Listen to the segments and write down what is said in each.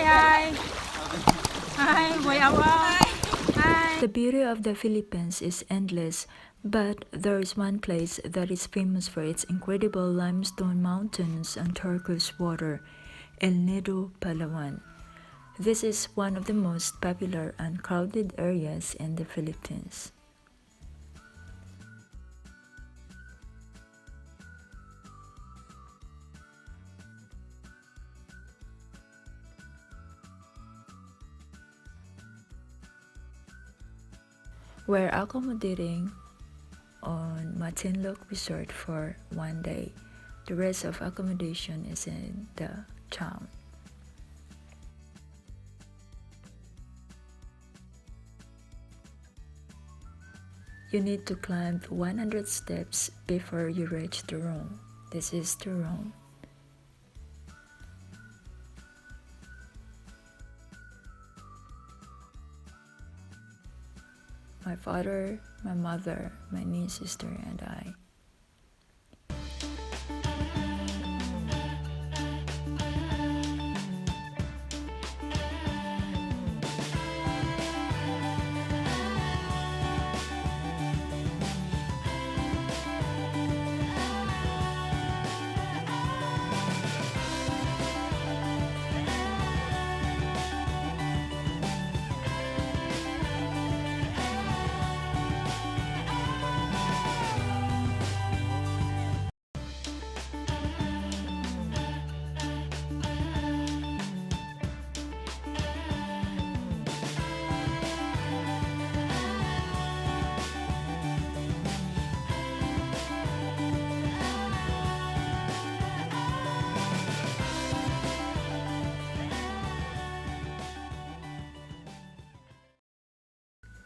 Hi. Hi, boy awa. Hi. The beauty of the Philippines is endless, but there is one place that is famous for its incredible limestone mountains and turquoise water, El Nido Palawan. This is one of the most popular and crowded areas in the Philippines. We're accommodating on Matinloc Resort for one day. The rest of accommodation is in the town. You need to climb 100 steps before you reach the room. This is the room. My father, my mother, my niece, sister, and I.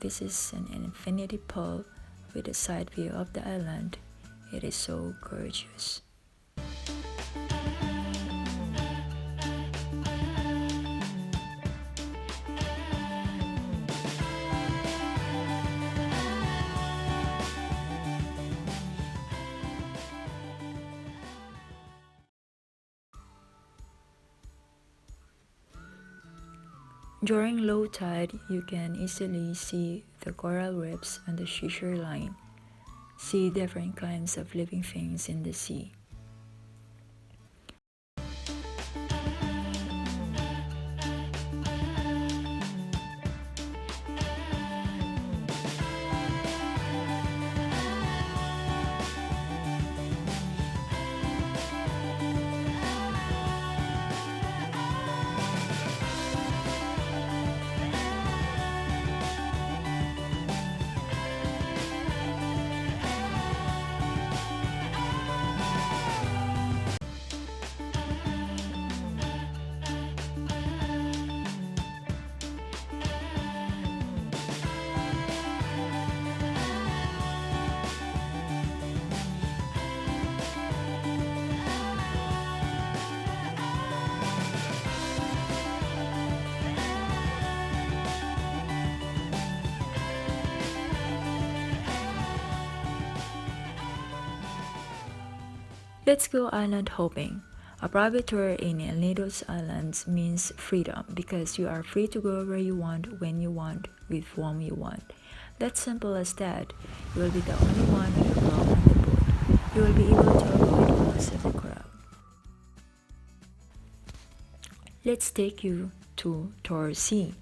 This is an infinity pool with a side view of the island. It is so gorgeous. During low tide, you can easily see the coral reefs on the seashore line. See different kinds of living things in the sea. Let's go island hopping. A private tour in El Nido's Islands means freedom because you are free to go where you want, when you want, with whom you want. That's simple as that. You will be the only one allowed on the boat. You will be able to avoid most of the crowd. Let's take you to Torsi,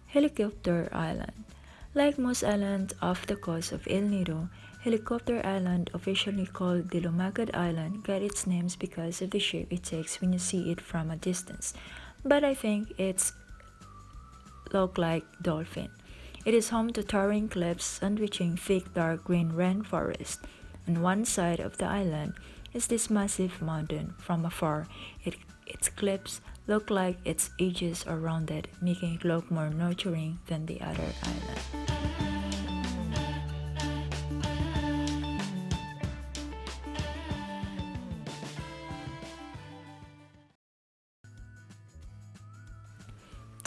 Helicopter Island. Like most islands off the coast of El Nido, Helicopter Island, officially called the Lumagad Island, got its names because of the shape it takes when you see it from a distance. But I think it's look like dolphin. It is home to towering cliffs sandwiching thick dark green rainforest. On one side of the island is this massive mountain. From afar, its cliffs look like its edges are rounded, making it look more nurturing than the other island.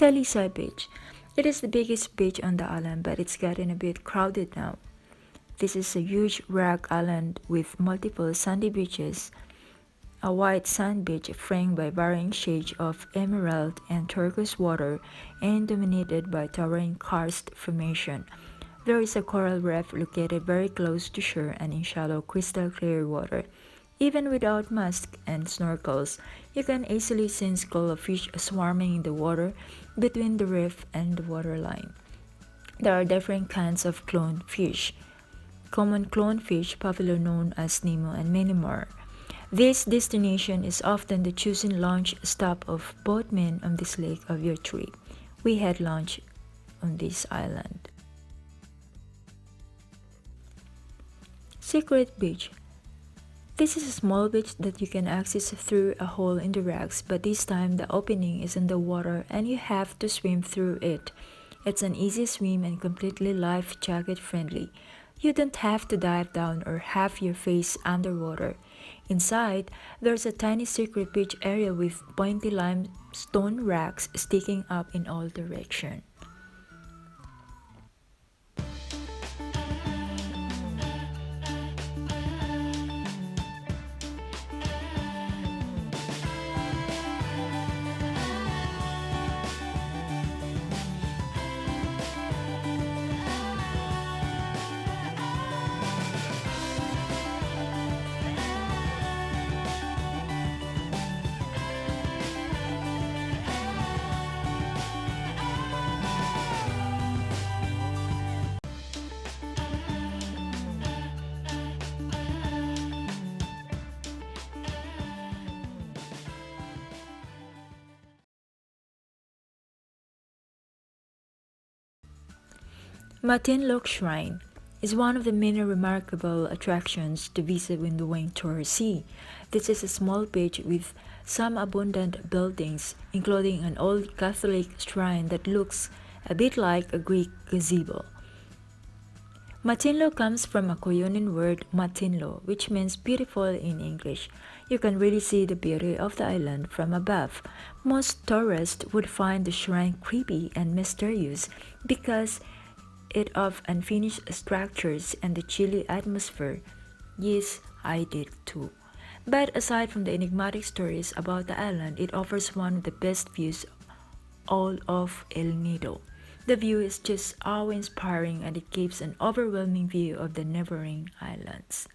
Talisay Beach. It is the biggest beach on the island, but it's gotten a bit crowded now. This is a huge rock island with multiple sandy beaches a white sand beach framed by varying shades of emerald and turquoise water and dominated by towering karst formation. There is a coral reef located very close to shore and in shallow crystal clear water. Even without masks and snorkels, you can easily see fish swarming in the water between the reef and the waterline. There are different kinds of cloned fish. Common clownfish, popularly known as Nemo, and many more. This destination is often the chosen launch stop of boatmen on this lake of your trip. We had lunch on this island. Secret Beach. This is a small beach that you can access through a hole in the rocks, but this time the opening is in the water and you have to swim through it. It's an easy swim and completely life jacket friendly. You don't have to dive down or have your face underwater. Inside, there's a tiny secret beach area with pointy limestone rocks sticking up in all directions. Matinloc Shrine is one of the many remarkable attractions to visit when going to our sea. This is a small beach with some abundant buildings, including an old Catholic shrine that looks a bit like a Greek gazebo. Matinlo comes from a Korean word Matinlo, which means beautiful in English. You can really see the beauty of the island from above. Most tourists would find the shrine creepy and mysterious because it of unfinished structures and the chilly atmosphere. Yes, I did too. But aside from the enigmatic stories about the island, it offers one of the best views all of El Nido. The view is just awe-inspiring and it gives an overwhelming view of the neighboring islands.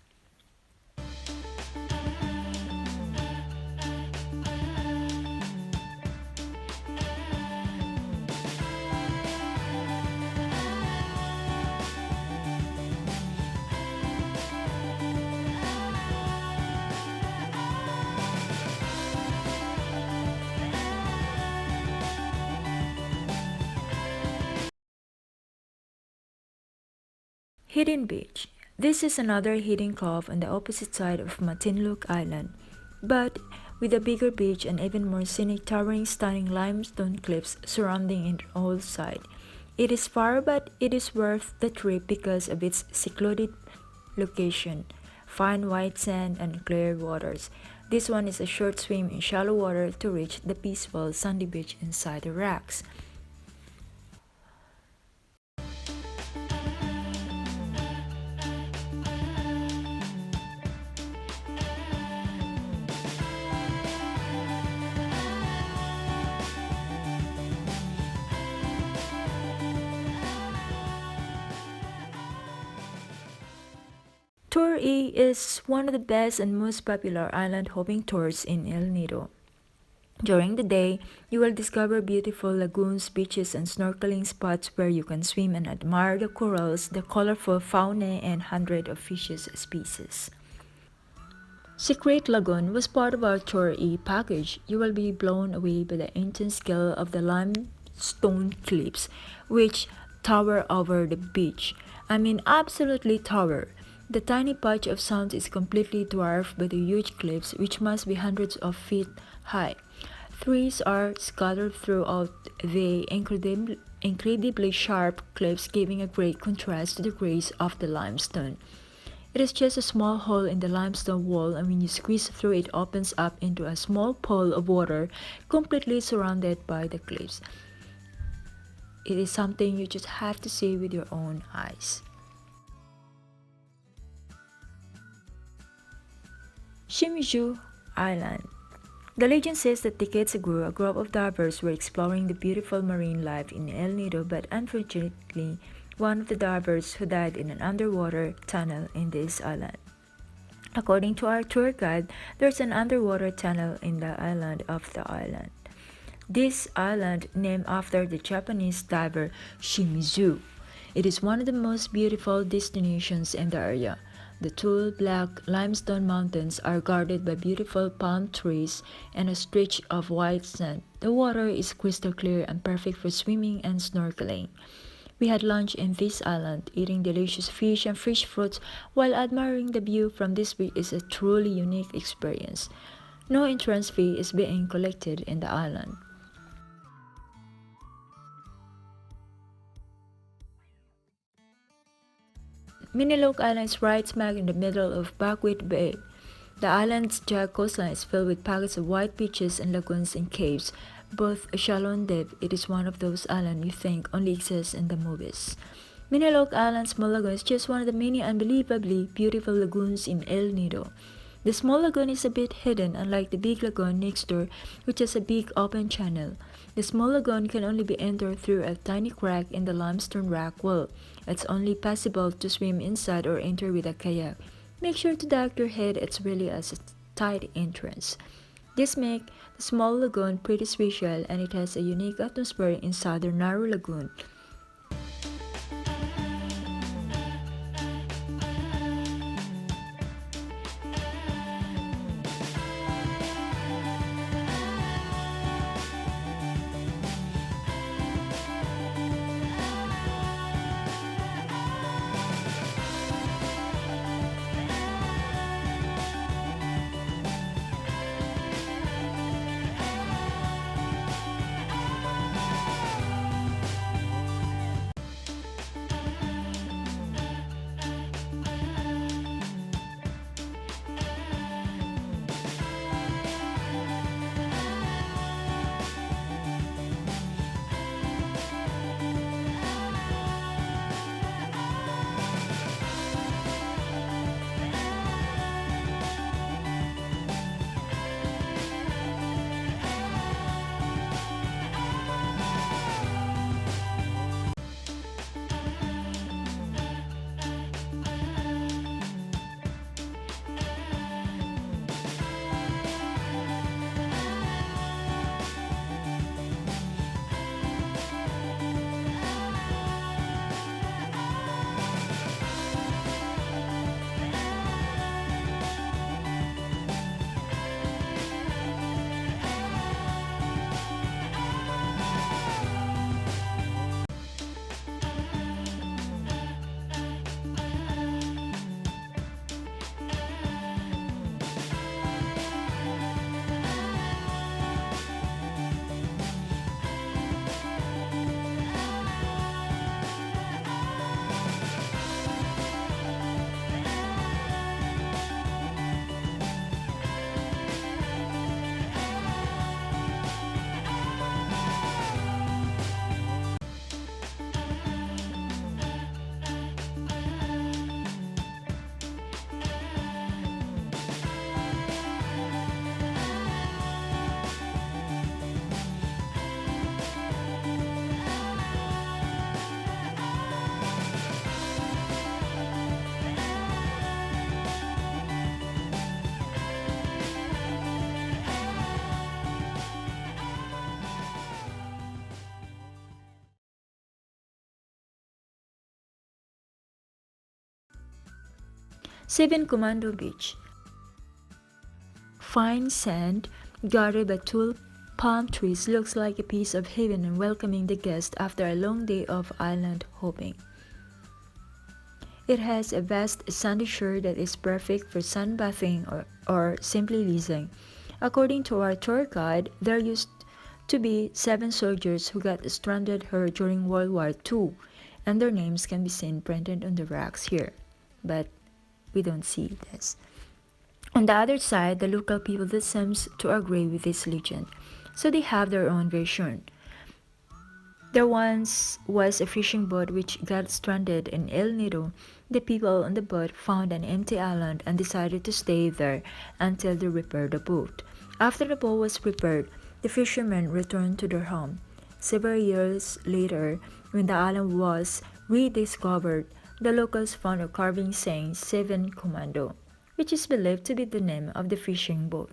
Hidden Beach. This is another hidden cove on the opposite side of Matinloc Island, but with a bigger beach and even more scenic towering stunning limestone cliffs surrounding it all side. It is far but it is worth the trip because of its secluded location, fine white sand and clear waters. This one is a short swim in shallow water to reach the peaceful sandy beach inside the rocks. Tour E is one of the best and most popular island hopping tours in El Nido. During the day, you will discover beautiful lagoons, beaches, and snorkeling spots where you can swim and admire the corals, the colorful fauna, and hundreds of fish species. Secret Lagoon was part of our Tour E package. You will be blown away by the ancient scale of the limestone cliffs, which tower over the beach. I mean, absolutely tower. The tiny patch of sand is completely dwarfed by the huge cliffs, which must be hundreds of feet high. Trees are scattered throughout the incredibly sharp cliffs, giving a great contrast to the grace of the limestone. It is just a small hole in the limestone wall, and when you squeeze through it opens up into a small pool of water completely surrounded by the cliffs. It is something you just have to see with your own eyes. Shimizu Island. The legend says that decades ago, a group of divers were exploring the beautiful marine life in El Nido, but unfortunately, one of the divers who died in an underwater tunnel in this island. According to our tour guide, there's an underwater tunnel in the island of the island. This island, named after the Japanese diver Shimizu, it is one of the most beautiful destinations in the area. The tall black limestone mountains are guarded by beautiful palm trees and a stretch of white sand. The water is crystal clear and perfect for swimming and snorkeling. We had lunch in this island, eating delicious fish and fresh fruits while admiring the view from this beach is a truly unique experience. No entrance fee is being collected in the island. Miniloc Island is right smack in the middle of Buckwheat Bay. The island's jagged coastline is filled with pockets of white beaches and lagoons and caves, both shallow and deep. It is one of those islands you think only exist in the movies. Miniloc Island's small lagoon is just one of the many unbelievably beautiful lagoons in El Nido. The small lagoon is a bit hidden, unlike the big lagoon next door, which has a big open channel. The small lagoon can only be entered through a tiny crack in the limestone rock wall. It's only possible to swim inside or enter with a kayak. Make sure to duck your head, it's really a tight entrance. This makes the small lagoon pretty special, and it has a unique atmosphere inside the narrow lagoon. Seven Commando Beach. Fine sand, guarded by tall palm trees, looks like a piece of heaven and welcoming the guest after a long day of island hopping. It has a vast sandy shore that is perfect for sunbathing or simply lazing. According to our tour guide, there used to be 7 soldiers who got stranded here during World War II, and their names can be seen printed on the rocks here. But we don't see this. On the other side, the local people that seems to agree with this legend, so they have their own version. There once was a fishing boat which got stranded in El Nido. The people on the boat found an empty island and decided to stay there until they repaired the boat. After the boat was repaired, the fishermen returned to their home. Several years later, when the island was rediscovered, the locals found a carving saying Seven Commando, which is believed to be the name of the fishing boat.